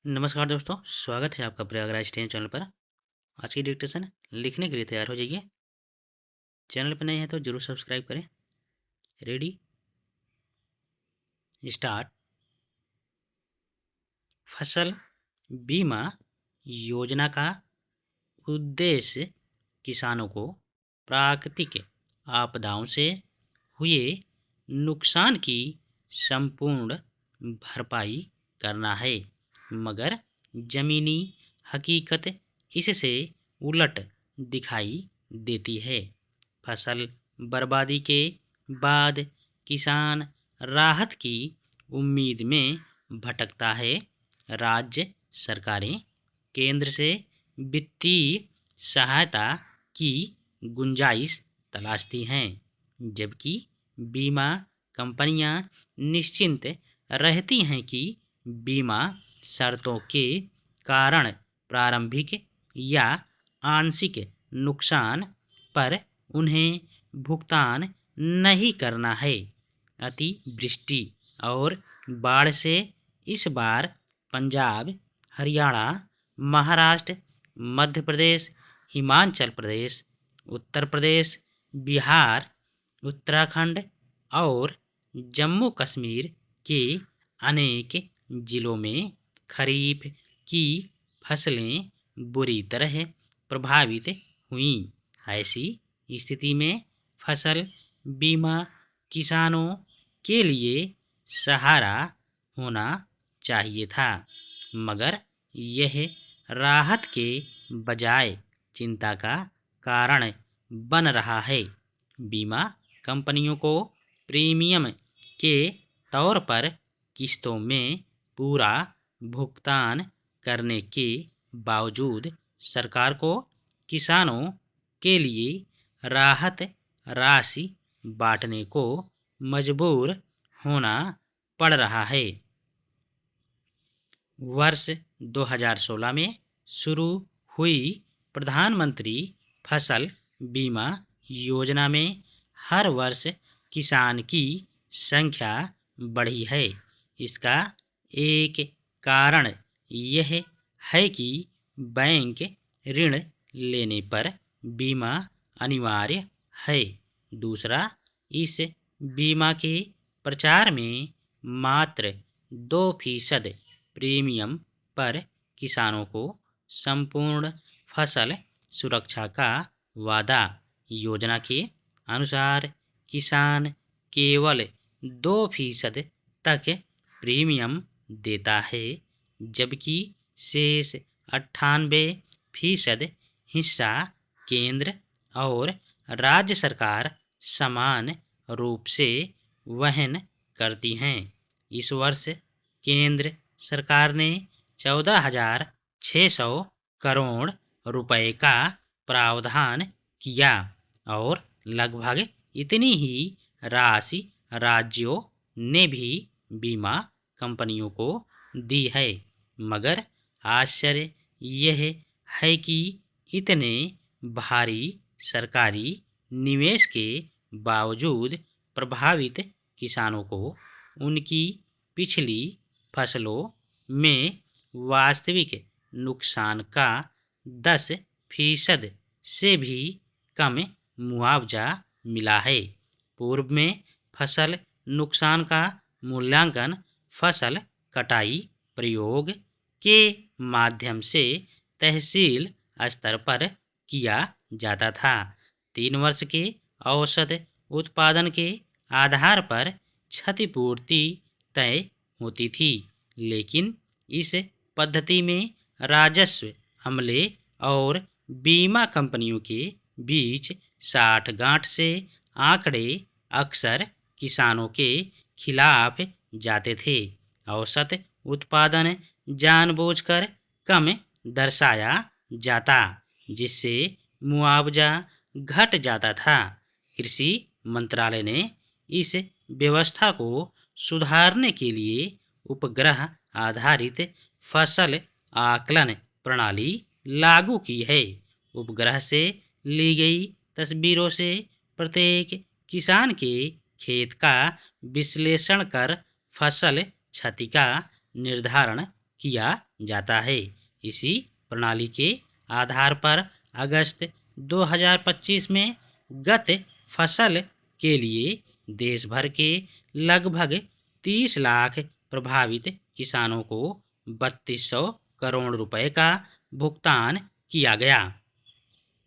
नमस्कार दोस्तों, स्वागत है आपका प्रयागराज टेन चैनल पर। आज की डिक्टेशन लिखने के लिए तैयार हो जाइए। चैनल पर नए हैं तो जरूर सब्सक्राइब करें। Ready, start. फसल बीमा योजना का उद्देश्य किसानों को प्राकृतिक आपदाओं से हुए नुकसान की संपूर्ण भरपाई करना है, मगर जमीनी हकीकत इससे उलट दिखाई देती है। फसल बर्बादी के बाद किसान राहत की उम्मीद में भटकता है। राज्य सरकारें केंद्र से वित्तीय सहायता की गुंजाइश तलाशती हैं, जबकि बीमा कंपनियां निश्चिंत रहती हैं कि बीमा शर्तों के कारण प्रारंभिक या आंशिक नुकसान पर उन्हें भुगतान नहीं करना है। अतिवृष्टि और बाढ़ से इस बार पंजाब, हरियाणा, महाराष्ट्र, मध्य प्रदेश, हिमाचल प्रदेश, उत्तर प्रदेश, बिहार, उत्तराखंड और जम्मू कश्मीर के अनेक जिलों में खरीफ की फसलें बुरी तरह प्रभावित हुईं। ऐसी स्थिति में फसल बीमा किसानों के लिए सहारा होना चाहिए था, मगर यह राहत के बजाय चिंता का कारण बन रहा है। बीमा कंपनियों को प्रीमियम के तौर पर किस्तों में पूरा भुगतान करने के बावजूद सरकार को किसानों के लिए राहत राशि बांटने को मजबूर होना पड़ रहा है। वर्ष 2016 में शुरू हुई प्रधानमंत्री फसल बीमा योजना में हर वर्ष किसान की संख्या बढ़ी है। इसका एक कारण यह है कि बैंक ऋण लेने पर बीमा अनिवार्य है। दूसरा, इस बीमा के प्रचार में मात्र 2% प्रीमियम पर किसानों को संपूर्ण फसल सुरक्षा का वादा। योजना के अनुसार किसान केवल 2% तक प्रीमियम देता है, जबकि शेष 98% हिस्सा केंद्र और राज्य सरकार समान रूप से वहन करती हैं। इस वर्ष केंद्र सरकार ने 14,600 करोड़ रुपए का प्रावधान किया और लगभग इतनी ही राशि राज्यों ने भी बीमा कंपनियों को दी है। मगर आश्चर्य यह है कि इतने भारी सरकारी निवेश के बावजूद प्रभावित किसानों को उनकी पिछली फसलों में वास्तविक नुकसान का 10% से भी कम मुआवजा मिला है। पूर्व में फसल नुकसान का मूल्यांकन फसल कटाई प्रयोग के माध्यम से तहसील स्तर पर किया जाता था। 3 वर्ष के औसत उत्पादन के आधार पर क्षतिपूर्ति तय होती थी, लेकिन इस पद्धति में राजस्व अमले और बीमा कंपनियों के बीच साठगांठ से आंकड़े अक्सर किसानों के खिलाफ जाते थे। औसत उत्पादन जानबूझकर कम दर्शाया जाता, जिससे मुआवजा घट जाता था। कृषि मंत्रालय ने इस व्यवस्था को सुधारने के लिए उपग्रह आधारित फसल आकलन प्रणाली लागू की है। उपग्रह से ली गई तस्वीरों से प्रत्येक किसान के खेत का विश्लेषण कर फसल क्षति का निर्धारण किया जाता है। इसी प्रणाली के आधार पर अगस्त 2025 में गत फसल के लिए देश भर के लगभग 30 लाख प्रभावित किसानों को 3200 करोड़ रुपए का भुगतान किया गया।